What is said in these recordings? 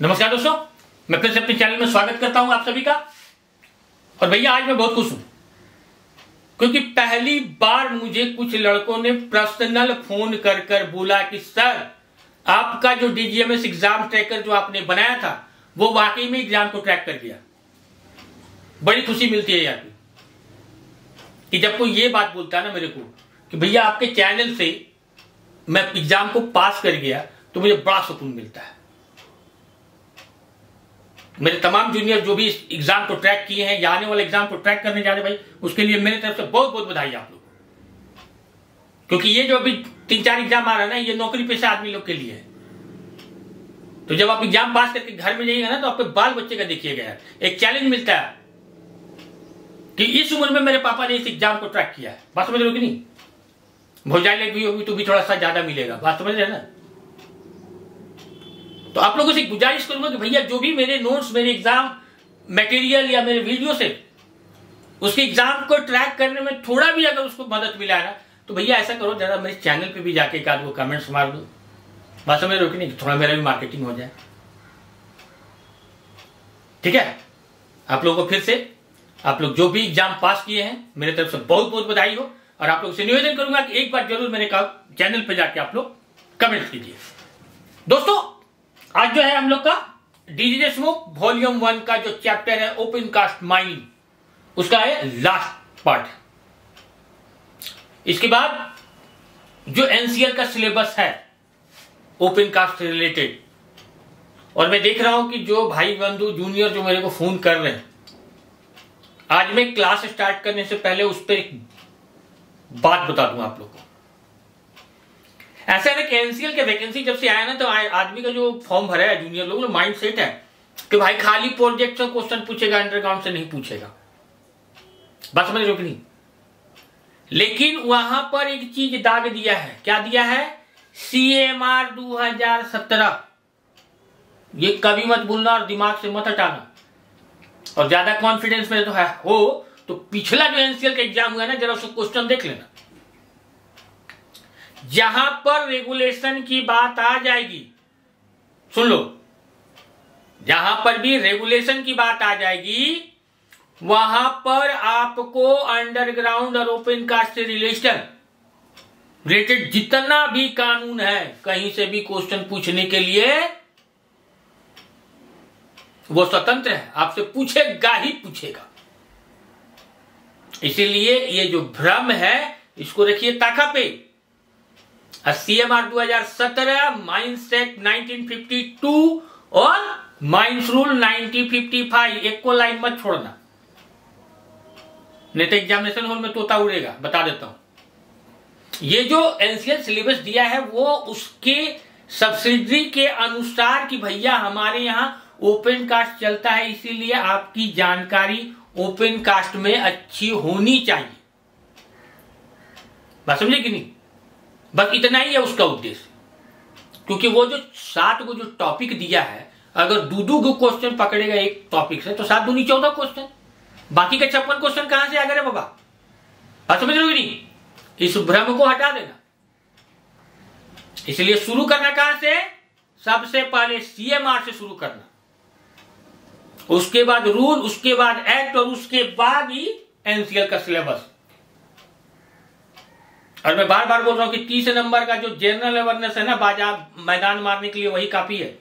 नमस्कार दोस्तों, मैं फिर से अपने चैनल में स्वागत करता हूं आप सभी का। और भैया आज मैं बहुत खुश हूं क्योंकि पहली बार मुझे कुछ लड़कों ने पर्सनल फोन कर कर बोला कि सर आपका जो डीजीएमएस एग्जाम ट्रैकर जो आपने बनाया था वो वाकई में एग्जाम को ट्रैक कर गया। बड़ी खुशी मिलती है यार कि जब कोई ये बात बोलता है ना मेरे को कि भैया आपके चैनल से मैं एग्जाम को पास कर गया, तो मुझे बड़ा सुकून मिलता है। मेरे तमाम जूनियर जो भी इस एग्जाम को ट्रैक किए हैं या आने वाले एग्जाम को ट्रैक करने जा रहे भाई, उसके लिए मेरी तरफ से बहुत बहुत बधाई आप लोग, क्योंकि ये जो अभी 3-4 एग्जाम आ रहा है ना, ये नौकरी पेशा आदमी लोग के लिए है। तो जब आप एग्जाम पास करके घर में जाइएगा ना, तो आपके बाल बच्चे का देखिएगा यार, एक चैलेंज मिलता है कि इस उम्र में मेरे पापा ने इस एग्जाम को ट्रैक किया है। बात समझ रहे हो कि नहीं? भौजाई लगी होगी तो भी थोड़ा सा ज्यादा मिलेगा। बात समझ रहे हैं ना? तो आप लोगों से गुजारिश करूंगा कि भैया जो भी मेरे नोट्स, मेरे एग्जाम मटेरियल या मेरे वीडियो से उसके एग्जाम को ट्रैक करने में थोड़ा भी अगर उसको मदद मिला है ना, तो भैया ऐसा करो जरा मेरे चैनल पे भी जाके एक आध वो कमेंट्स मार दो। बात समझ रहे हो कि नहीं? थोड़ा मेरा भी मार्केटिंग हो जाए। ठीक है, आप लोगों को फिर से, आप लोग जो भी एग्जाम पास किए हैं मेरे तरफ से बहुत बहुत बधाई हो। और आप लोग से निवेदन करूंगा कि एक बार जरूर मेरे चैनल पे जाके आप लोग कमेंट कीजिए। दोस्तों आज जो है हम लोग का डीजी देशमुख वॉल्यूम 1 का जो चैप्टर है ओपन कास्ट माइनिंग, उसका है लास्ट पार्ट। इसके बाद जो एनसीएल का सिलेबस है ओपन कास्ट से रिलेटेड, और मैं देख रहा हूं कि जो भाई बंधु जूनियर जो मेरे को फोन कर रहे हैं, आज मैं क्लास स्टार्ट करने से पहले उस पर एक बात बता दूं आप लोग को। ऐसा है कि एनसीएल के वैकेंसी जब से आया ना, तो आदमी का जो फॉर्म भरा है जूनियर लोग, माइंड सेट है कि भाई खाली प्रोजेक्ट से क्वेश्चन पूछेगा, अंडरग्राउंड से नहीं पूछेगा। बात समझ रहे हो कि नहीं? लेकिन वहां पर एक चीज दाग दिया है। क्या दिया है? सीएमआर 2017। ये कभी मत भूलना और दिमाग से मत हटाना। और ज्यादा कॉन्फिडेंस में तो है हो तो पिछला जो एनसीएल का एग्जाम हुआ है ना, जरा उसको क्वेश्चन देख लेना। जहां पर रेगुलेशन की बात आ जाएगी, सुन लो, जहां पर भी रेगुलेशन की बात आ जाएगी वहां पर आपको अंडरग्राउंड और ओपन कास्ट से रिलेटेड जितना भी कानून है, कहीं से भी क्वेश्चन पूछने के लिए वो स्वतंत्र है, आपसे पूछेगा ही पूछेगा। इसीलिए ये जो भ्रम है इसको रखिए ताका पे। सीएमआर 2017, माइंस एक्ट 1952 और माइंस रूल 1955, एक को लाइन मत छोड़ना, नहीं तो एग्जामिनेशन हॉल में तोता उड़ेगा। बता देता हूं, ये जो एनसीएल सिलेबस दिया है वो उसके सब्सिडरी के अनुसार कि भैया हमारे यहां ओपन कास्ट चलता है, इसीलिए आपकी जानकारी ओपन कास्ट में अच्छी होनी चाहिए। बात समझे कि नहीं? बस इतना ही है उसका उद्देश्य, क्योंकि वो जो 7 को जो टॉपिक दिया है, अगर 2 क्वेश्चन पकड़ेगा एक टॉपिक से तो 7 दूनी 14 क्वेश्चन, बाकी के 56 क्वेश्चन कहां से आ गए बाबा? बात समझ रहे हो नहीं? इस भ्रम को हटा देना। इसलिए शुरू करना कहां से? सबसे पहले सीएमआर से शुरू करना, उसके बाद रूल, उसके बाद एक्ट और उसके बाद ही एनसीएल का सिलेबस। और मैं बार बार बोल रहा हूं कि 30 नंबर का जो जनरल अवेयरनेस है ना, बाजार मैदान मारने के लिए वही काफी है।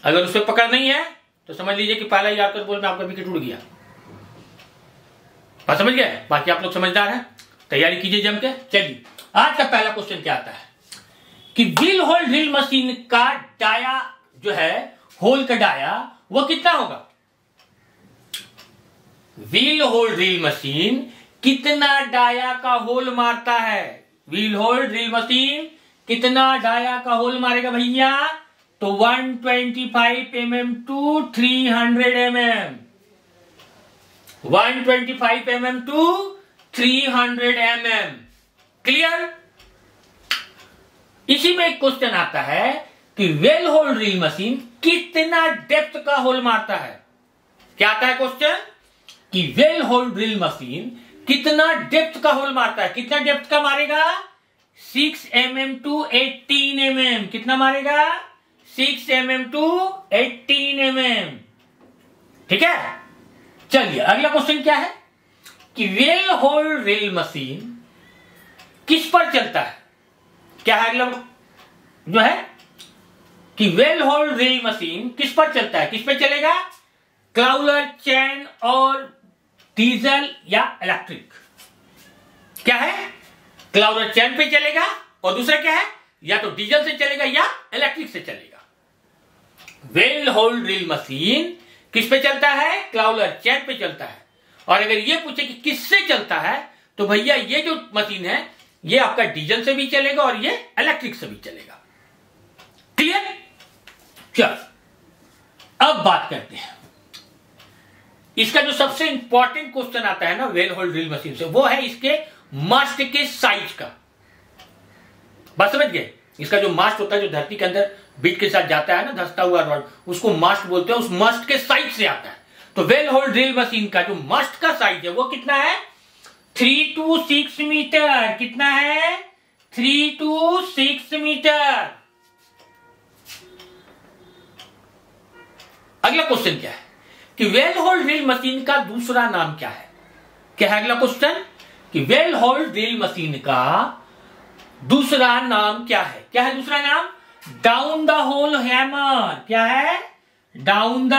अगर उस पर पकड़ नहीं है तो समझ लीजिए कि पहला ही आकर बोल में आपका विकेट उड़ गया। बात समझ गए? बाकी आप लोग समझदार हैं, तैयारी कीजिए जम के। चलिए आज का पहला क्वेश्चन क्या आता है कि व्हील होल ड्रिल मशीन का डाया जो है, होल का डाया वो कितना होगा? व्हील होल ड्रिल मशीन कितना डाया का होल मारता है? व्हील होल ड्रिल मशीन कितना डाया का होल मारेगा भैया? तो 125 mm to 300 mm, 125 mm to 300 mm। Clear? इसी में एक क्वेश्चन आता है कि व्हील होल ड्रिल मशीन कितना डेप्थ का होल मारता है। क्या आता है क्वेश्चन कि व्हील होल ड्रिल मशीन कितना डेप्थ का होल मारता है? कितना डेप्थ का मारेगा? 6 mm टू 18 mm। कितना मारेगा? 6 mm to 18 mm। ठीक है, चलिए अगला क्वेश्चन क्या है कि वेल होल ड्रिल मशीन किस पर चलता है। क्या है अगला जो है कि वेल होल ड्रिल मशीन किस पर चलता है, किस पे चलेगा, क्लाउलर, चैन और डीजल या इलेक्ट्रिक। क्या है, क्लाउलर चैन पे चलेगा और दूसरा क्या है, या तो डीजल से चलेगा या इलेक्ट्रिक से चलेगा। वेल होल ड्रिल मशीन किस पे चलता है, क्लाउलर चैन पे चलता है। और अगर ये पूछे कि किससे चलता है तो भैया ये जो मशीन है ये आपका डीजल से भी चलेगा और ये इलेक्ट्रिक से भी चलेगा। क्लियर, चलो अब बात करते हैं इसका जो सबसे इंपॉर्टेंट क्वेश्चन आता है ना वेल होल ड्रिल मशीन से, वो है इसके मास्ट के साइज का। बात समझ गए, इसका जो मास्ट होता है जो धरती के अंदर बीट के साथ जाता है ना धंसता हुआ रॉड, उसको मास्ट बोलते हैं। उस मास्ट के साइज से आता है। तो वेल होल ड्रिल मशीन का जो मास्ट का साइज है वो कितना है, 3 to 6 मीटर। कितना है, 3 to 6 मीटर। अगला क्वेश्चन क्या है कि वेल होल ड्रिल मशीन का दूसरा नाम क्या है। क्या है अगला क्वेश्चन कि वेल होल ड्रिल मशीन का दूसरा नाम क्या है। क्या है दूसरा नाम, डाउन द होल हैमर। क्या है, डाउन द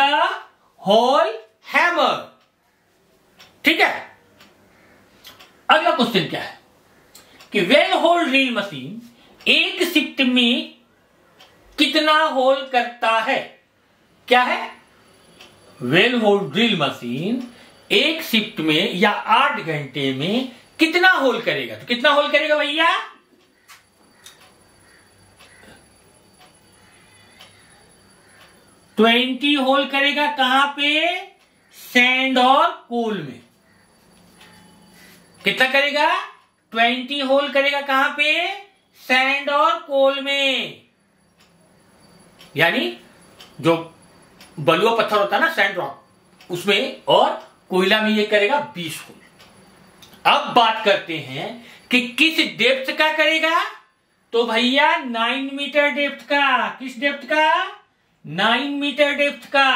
होल हैमर। ठीक है, अगला क्वेश्चन क्या है कि वेल होल ड्रिल मशीन एक शिफ्ट में कितना होल करता है। क्या है, वेल होल ड्रिल मशीन एक शिफ्ट में या 8 घंटे में कितना होल करेगा। तो कितना होल करेगा भैया, 20 होल करेगा। कहां पे, सैंड और कोल में। कितना करेगा, 20 होल करेगा। कहां पे, सैंड और कोल में। यानी जो बलुआ पत्थर होता है ना सैंड रॉक, उसमें, और कोयला में ये करेगा 20 होल। अब बात करते हैं कि किस डेप्थ का करेगा। तो भैया 9 मीटर डेप्थ का। किस डेप्थ का, 9 मीटर डेप्थ का।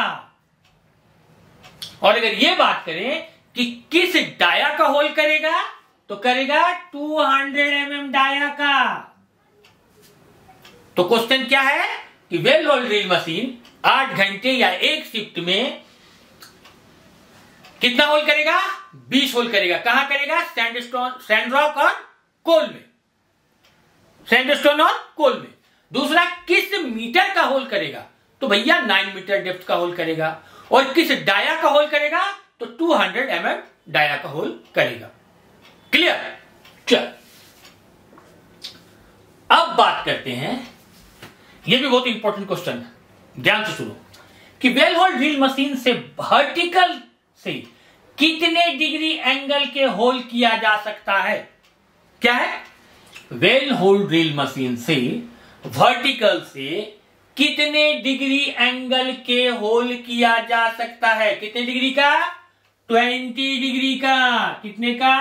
और अगर ये बात करें कि किस डाया का होल करेगा तो करेगा 200 mm डाया का। तो क्वेश्चन क्या है कि वेल होल ड्रिल मशीन 8 घंटे या एक शिफ्ट में कितना होल करेगा, 20 होल करेगा। कहां करेगा, सैंड रॉक और कोल में, सैंडस्टोन और कोल में। दूसरा किस मीटर का होल करेगा तो भैया 9 मीटर डेप्थ का होल करेगा। और किस डाया का होल करेगा तो 200 mm डाया का होल करेगा। क्लियर, चल अब बात करते हैं, यह भी बहुत इंपॉर्टेंट क्वेश्चन है, ध्यान से सुनो कि वेल होल ड्रिल मशीन से वर्टिकल से कितने डिग्री एंगल के होल किया जा सकता है। क्या है, वेल होल ड्रिल मशीन से वर्टिकल से कितने डिग्री एंगल के होल किया जा सकता है। कितने डिग्री का, 20 डिग्री का। कितने का,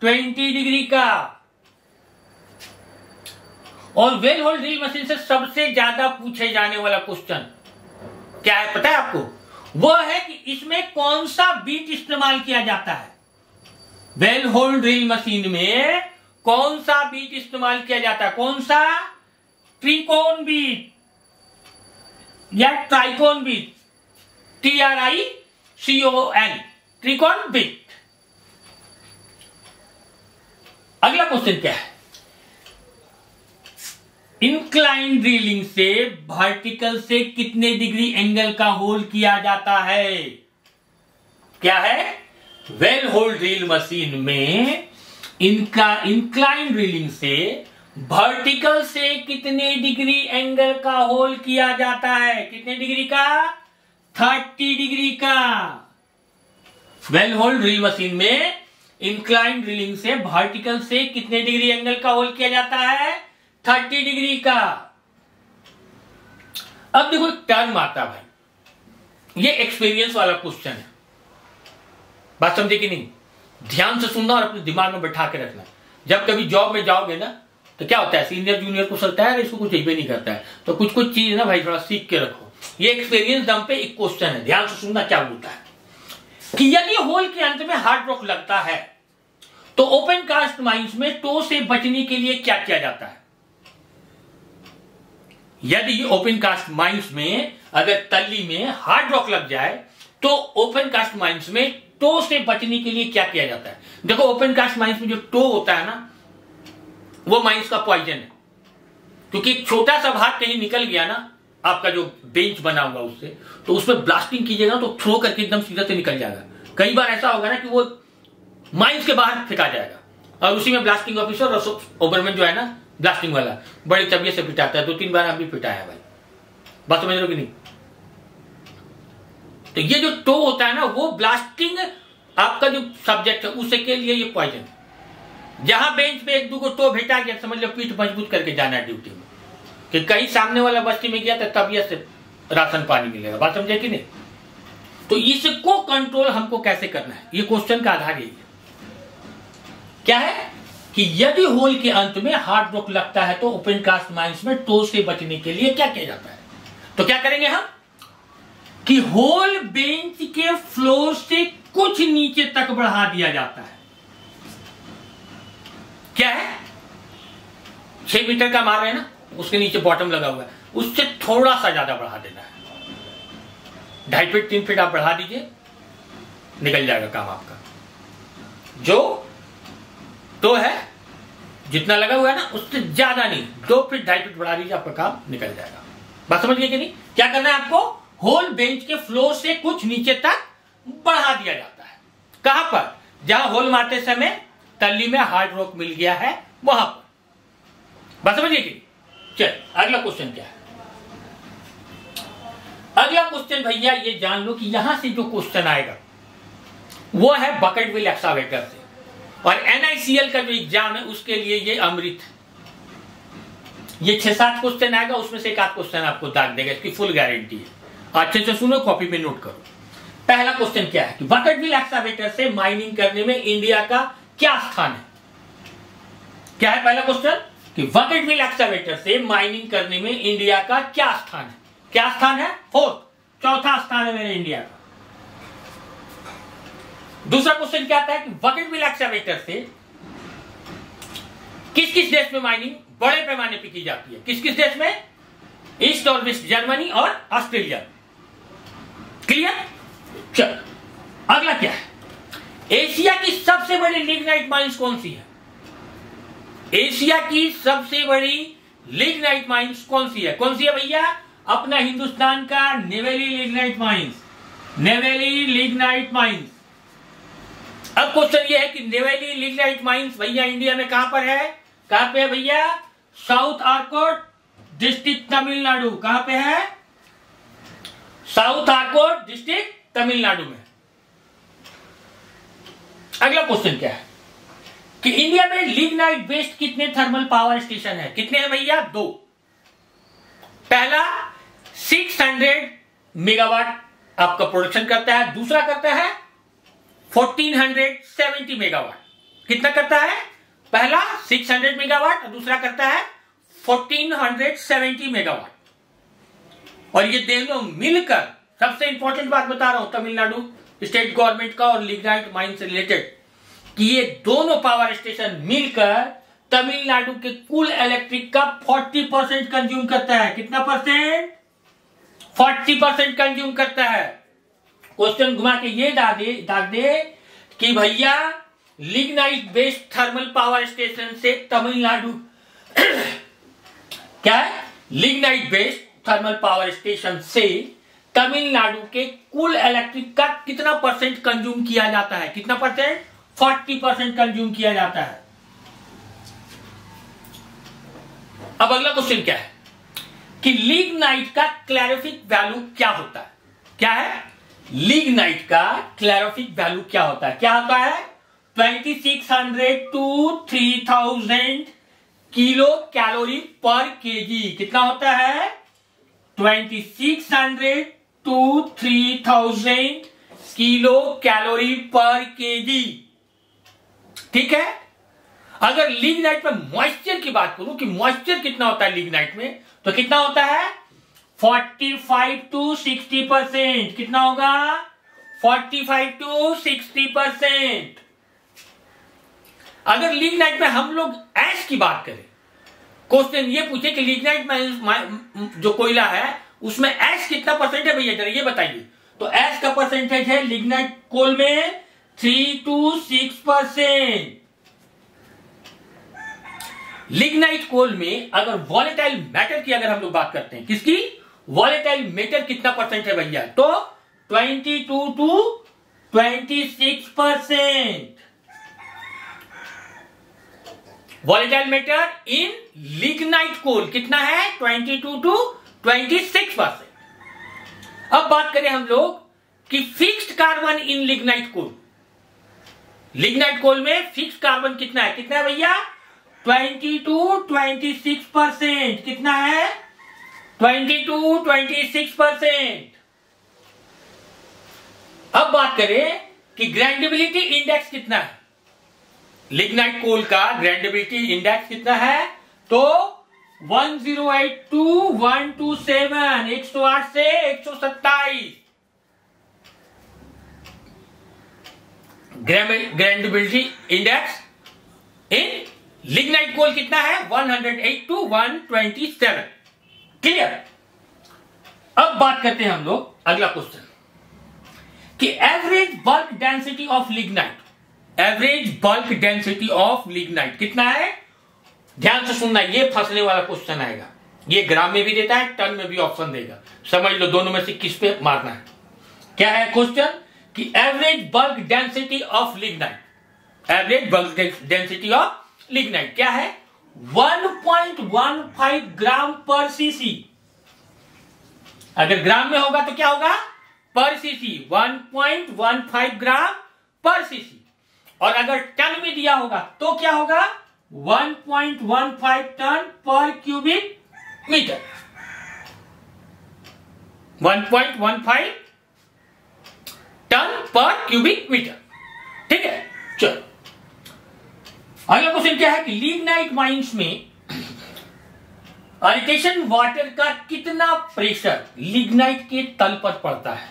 20 डिग्री का। और वेल होल ड्रिल मशीन से सबसे ज्यादा पूछे जाने वाला क्वेश्चन क्या है पता है आपको, वो है कि इसमें कौन सा बीट इस्तेमाल किया जाता है। वेल होल ड्रिल मशीन में कौन सा बीट इस्तेमाल किया जाता है, कौन सा, त्रिकोण बीट या ट्राइकोन बीट, TRICON, त्रिकोण बीट। अगला क्वेश्चन क्या है, इंक्लाइन ड्रिलिंग से वर्टिकल से कितने डिग्री एंगल का होल किया जाता है। क्या है, वेल होल ड्रिल मशीन में इनका इंक्लाइन ड्रिलिंग से वर्टिकल से कितने डिग्री एंगल का होल किया जाता है। कितने डिग्री का, 30 डिग्री का। वेल होल ड्रिल मशीन में इंक्लाइन ड्रिलिंग से वर्टिकल से कितने डिग्री एंगल का होल किया जाता है, 30 डिग्री का। अब देखो टर्म आता भाई, ये एक्सपीरियंस वाला क्वेश्चन है, बात समझे कि नहीं, ध्यान से सुनना और अपने दिमाग में बैठा के रखना। जब कभी जॉब में जाओगे ना तो क्या होता है, सीनियर जूनियर को चलता है, इसको कुछ भी नहीं करता है। तो कुछ कुछ चीज ना भाई थोड़ा सीख के रखो। ये एक्सपीरियंस दम पे एक क्वेश्चन है, ध्यान से सुनना क्या बोलता है कि यदि होल के अंत में हार्ड रॉक लगता है तो ओपन कास्ट माइंस में टो से बचने के लिए क्या किया जाता है। यदि ओपन कास्ट माइंस में अगर तल्ली में हार्ड रॉक लग जाए तो ओपन कास्ट माइंस में टो से बचने के लिए क्या किया जाता है। देखो ओपन कास्ट माइंस में जो टो होता है ना, वो माइंस का पॉइजन है, क्योंकि एक छोटा सा भाग कहीं निकल गया ना आपका जो बेंच बना हुआ उससे, तो उसमें ब्लास्टिंग कीजिएगा तो थ्रो करके एकदम सीधा से निकल जाएगा। कई बार ऐसा होगा ना कि वो माइंस के बाहर फेंका जाएगा और उसी में ब्लास्टिंग ऑफिसर और ओबरमैन जो है ना ब्लास्टिंग वाला बड़ी तबियत से पिटाता है। 2-3 बार हम भी पिटाया भाई, बात समझ रहे हो कि नहीं। तो ये जो टो होता है ना, वो ब्लास्टिंग आपका जो सब्जेक्ट है उसे के लिए ये पॉइजन। जहां बेंच पे 1-2 को टो भेटा गया, समझ लो पीठ मजबूत करके जाना है ड्यूटी में, कि कहीं सामने वाला बस्ती में गया तो तबियत से राशन पानी मिलेगा। बात समझे कि नहीं। तो इसको कंट्रोल हमको कैसे करना है, ये क्वेश्चन का आधार यही है। क्या है कि यदि होल के अंत में हार्ड रॉक लगता है तो ओपन कास्ट माइंस में टो से बचने के लिए क्या किया जाता है। तो क्या करेंगे हम कि होल बेंच के फ्लोर से कुछ नीचे तक बढ़ा दिया जाता है। क्या है, 6 मीटर का मार रहे हैं ना, उसके नीचे बॉटम लगा हुआ है, उससे थोड़ा सा ज्यादा बढ़ा देना है। 2.5 फीट 3 फीट आप बढ़ा दीजिए, निकल जाएगा काम आपका। जो तो है जितना लगा हुआ है ना उससे ज्यादा नहीं, 2 फीट 2.5 फीट बढ़ा दीजिए, आपका काम निकल जाएगा। बात समझ गए कि नहीं। क्या करना है आपको, होल बेंच के फ्लोर से कुछ नीचे तक बढ़ा दिया जाता है। कहां पर, जहां होल मारते समय तल्ली में हार्ड रॉक मिल गया है वहां पर। बात समझिए कि चल अगला क्वेश्चन क्या है। अगला क्वेश्चन भैया ये जान लो कि यहां से जो क्वेश्चन आएगा वो है बकेटविल एक्सकावेटर से, और NICL का जो एग्जाम है उसके लिए ये अमृत है। ये 6-7 क्वेश्चन आएगा, उसमें से 1 क्वेश्चन आपको दाग देगा, इसकी फुल गारंटी है। अच्छे से सुनो, कॉपी में नोट करो। पहला क्वेश्चन क्या है कि बकेटविल एक्सकावेटर से माइनिंग करने में इंडिया का क्या स्थान है। क्या है पहला क्वेश्चन कि बकेटविल एक्सकावेटर से माइनिंग करने में इंडिया का क्या स्थान है। क्या स्थान है, 4th, चौथा स्थान है मेरे इंडिया का। दूसरा क्वेश्चन क्या आता है कि बकेटविल एक्सकावेटर से किस किस देश में माइनिंग बड़े पैमाने पर की जाती है। किस किस देश में, ईस्ट और वेस्ट, जर्मनी और ऑस्ट्रेलिया। क्लियर। चल अगला क्या है, एशिया की सबसे बड़ी लिग्नाइट माइंस कौन सी है। एशिया की सबसे बड़ी लिग्नाइट माइंस कौन सी है। कौन सी है भैया, अपना हिंदुस्तान का Neyveli lignite mines, Neyveli lignite mines. अब क्वेश्चन ये है कि नेवेली लिग्नाइट माइंस भैया इंडिया में कहां पर है। कहां पे है भैया, साउथ आर्कोट डिस्ट्रिक्ट तमिलनाडु। कहां पे है, साउथ आर्कोट डिस्ट्रिक्ट तमिलनाडु में। अगला क्वेश्चन क्या है कि इंडिया में लिग्नाइट बेस्ड कितने थर्मल पावर स्टेशन है। कितने हैं भैया, 2। पहला 600 मेगावाट आपका प्रोडक्शन करता है, दूसरा करता है 1470 मेगावाट। कितना करता है, पहला 600 मेगावाट और दूसरा करता है 1470 मेगावाट। और ये दोनों मिलकर, सबसे इंपॉर्टेंट बात बता रहा हूं तमिलनाडु स्टेट गवर्नमेंट का और लिग्नाइट माइन से रिलेटेड, कि ये दोनों पावर स्टेशन मिलकर तमिलनाडु के कुल इलेक्ट्रिक का 40% कंज्यूम करता है। कितना परसेंट, 40% कंज्यूम करता है। क्वेश्चन घुमा के ये दाग दे कि भैया lignite based thermal power station से तमिलनाडु क्या है, lignite based thermal power station से तमिलनाडु के कुल इलेक्ट्रिक का कितना परसेंट कंज्यूम किया जाता है। कितना परसेंट, 40% कंज्यूम किया जाता है। अब अगला क्वेश्चन क्या है कि लिग्नाइट का क्लैरिफिक वैल्यू क्या होता है। क्या है, लिग्नाइट का क्लैरिफिक वैल्यू क्या होता है। क्या होता है, 2600 to 3000 किलो कैलोरी पर केजी। कितना होता है, 2600 to 3000 किलो कैलोरी पर केजी। ठीक है। अगर लिग्नाइट में मॉइस्चर की बात करूं कि मॉइस्चर कितना होता है लिग्नाइट में, तो कितना होता है 45 to 60%। कितना होगा 45 to 60%। अगर लिग्नाइट में हम लोग ऐश की बात करें, क्वेश्चन ये पूछे कि लिग्नाइट में जो कोयला है उसमें ऐश कितना परसेंट है भैया, जरा ये बताइए। तो ऐश का परसेंटेज है लिग्नाइट कोल में 3 to 6%। लिग्नाइट कोल में अगर वॉलेटाइल मैटर की अगर हम लोग बात करते हैं, किसकी, वॉलेटाइल मैटर कितना परसेंट है भैया, तो 22 to 26%। Volatile matter in lignite coal कितना है 22 to 26%। अब बात करें हम लोग कि fixed carbon in lignite coal. Lignite coal में फिक्स्ड कार्बन कितना है भैया 20 to 26%। कितना है 20 to 26%। अब बात करें कि ग्राइंडेबिलिटी इंडेक्स कितना है, लिग्नाइट कोल का ग्राइंडेबिलिटी इंडेक्स कितना है, तो 108 to 127, 108 से 127। ग्राइंडेबिलिटी इंडेक्स इन लिग्नाइट कोल कितना है 108 to 127। क्लियर। अब बात करते हैं हम लोग अगला क्वेश्चन कि average bulk density of lignite, average bulk density of lignite कितना है। ध्यान से सुनना, ये फंसने वाला क्वेश्चन आएगा, ये ग्राम में भी देता है, टन में भी ऑप्शन देगा, समझ लो दोनों में से किस पे मारना है। क्या है क्वेश्चन कि average bulk density of lignite, average bulk density of lignite क्या है 1.15 ग्राम पर सीसी। अगर ग्राम में होगा तो क्या होगा पर सीसी 1.15 ग्राम पर सीसी, और अगर टन में दिया होगा तो क्या होगा 1.15 टन पर क्यूबिक मीटर। 1.15 टन पर क्यूबिक मीटर। ठीक है, चलो अगला क्वेश्चन क्या है कि लिग्नाइट माइंस में अल्टेशन वाटर का कितना प्रेशर लिग्नाइट के तल पर पड़ता है,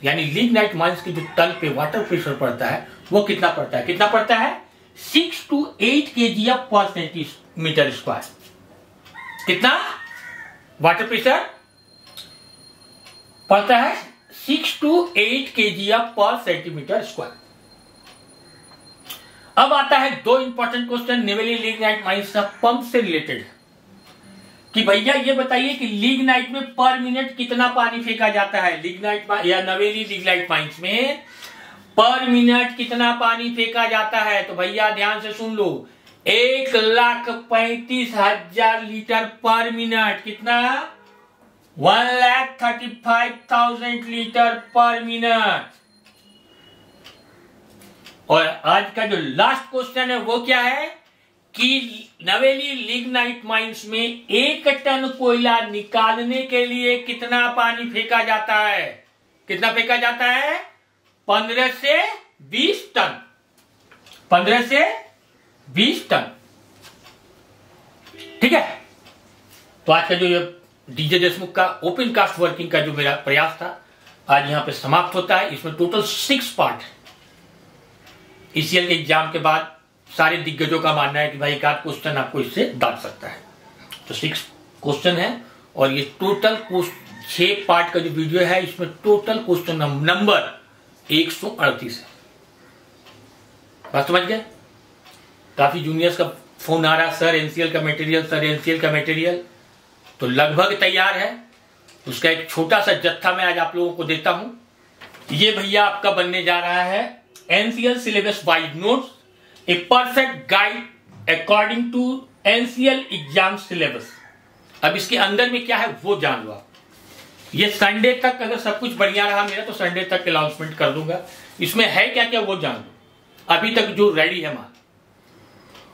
यानी लिग्नाइट माइंस के जो तल पे वाटर प्रेशर पड़ता है वो कितना पड़ता है, कितना पड़ता है 6 to 8 kg पर सेंटीमीटर स्क्वायर। कितना वाटर प्रेशर पड़ता है 6 to 8 kg पर सेंटीमीटर स्क्वायर। अब आता है दो important question Neyveli lignite mines का पंप से रिलेटेड है कि भैया ये बताइए कि लिग्नाइट में पर मिनट कितना पानी फेंका जाता है, लिग्नाइट या नवेली लिग्नाइट माइंस में पर मिनट कितना पानी फेंका जाता है। तो भैया ध्यान से सुन लो 1,35,000 लीटर पर मिनट। कितना 1,35,000 लीटर पर मिनट। और आज का जो लास्ट क्वेश्चन है वो क्या है कि नवेली लिग्नाइट माइंस में 1 टन कोयला निकालने के लिए कितना पानी फेंका जाता है, कितना फेंका जाता है 15 से 20 टन। 15 से 20 टन। ठीक है, तो आज का जो ये डीजे देशमुख का ओपन कास्ट वर्किंग का जो मेरा प्रयास था आज यहां पे समाप्त होता है। इसमें टोटल 6 पार्ट है। ईसीएल के एग्जाम के बाद सारे दिग्गजों का मानना है कि भाई एक आध क्वेश्चन आपको इससे डाल सकता है, तो 6 क्वेश्चन है और ये टोटल 6 पार्ट का जो वीडियो है इसमें टोटल क्वेश्चन नंबर 138 है। बात समझ गए। काफी जूनियर्स का फोन आ रहा, सर एनसीएल का मटेरियल, सर एनसीएल का मटेरियल तो लगभग तैयार है। उसका एक छोटा सा जत्था मैं आज आप लोगों को देता हूं। ये भैया आपका बनने जा रहा है NCL syllabus wise notes, a perfect guide according to NCL exam syllabus. अब इसके अंदर में क्या है वो जान लो आप। ये संडे तक अगर सब कुछ बढ़िया रहा मेरा तो संडे तक अनाउंसमेंट कर दूंगा। इसमें है क्या क्या वो जान लो। अभी तक जो रेडी है माल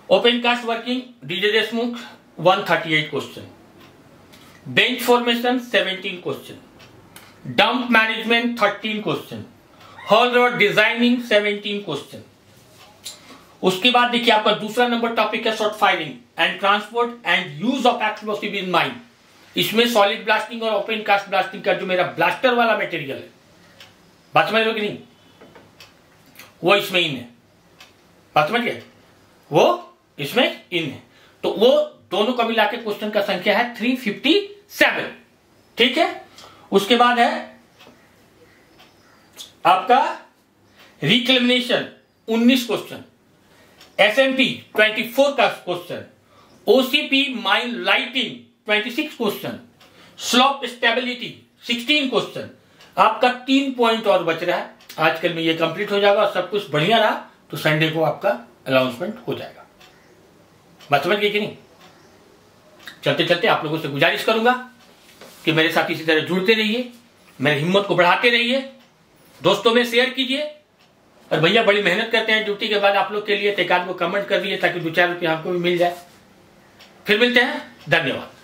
open cast working DJ Deshmukh 138 question, bench formation 17 question, dump management 13 question, haul road designing 17 question, उसके बाद देखिए आपका दूसरा नंबर टॉपिक है shot firing and transport and use of explosive in mine. इसमें सॉलिड ब्लास्टिंग और ओपन कास्ट ब्लास्टिंग का जो मेरा ब्लास्टर वाला मटेरियल है, बात समझ लो कि नहीं, वो इसमें इन है, बात समझ गए, वो इसमें इन है। तो वो दोनों को मिला के क्वेश्चन का संख्या है 357, ठीक है। उसके बाद है आपका रिक्लेमिनेशन 19 क्वेश्चन, एसएमपी 24 का question, OCP mine lighting 26 question, slope stability 16 question. आपका 3 पॉइंट और बच रहा है, आजकल में ये कंप्लीट हो जाएगा और सब कुछ बढ़िया रहा तो संडे को आपका अनाउंसमेंट हो जाएगा। बात समझ गई कि नहीं। चलते चलते आप लोगों से गुजारिश करूंगा कि मेरे साथ इसी तरह जुड़ते रहिए, मेरी हिम्मत को बढ़ाते रहिए, दोस्तों में शेयर कीजिए। और भैया बड़ी मेहनत करते हैं ड्यूटी के बाद आप लोग के लिए, एक आध को कमेंट कर दिए ताकि 2-4 रुपये हमको भी मिल जाए। फिर मिलते हैं, धन्यवाद।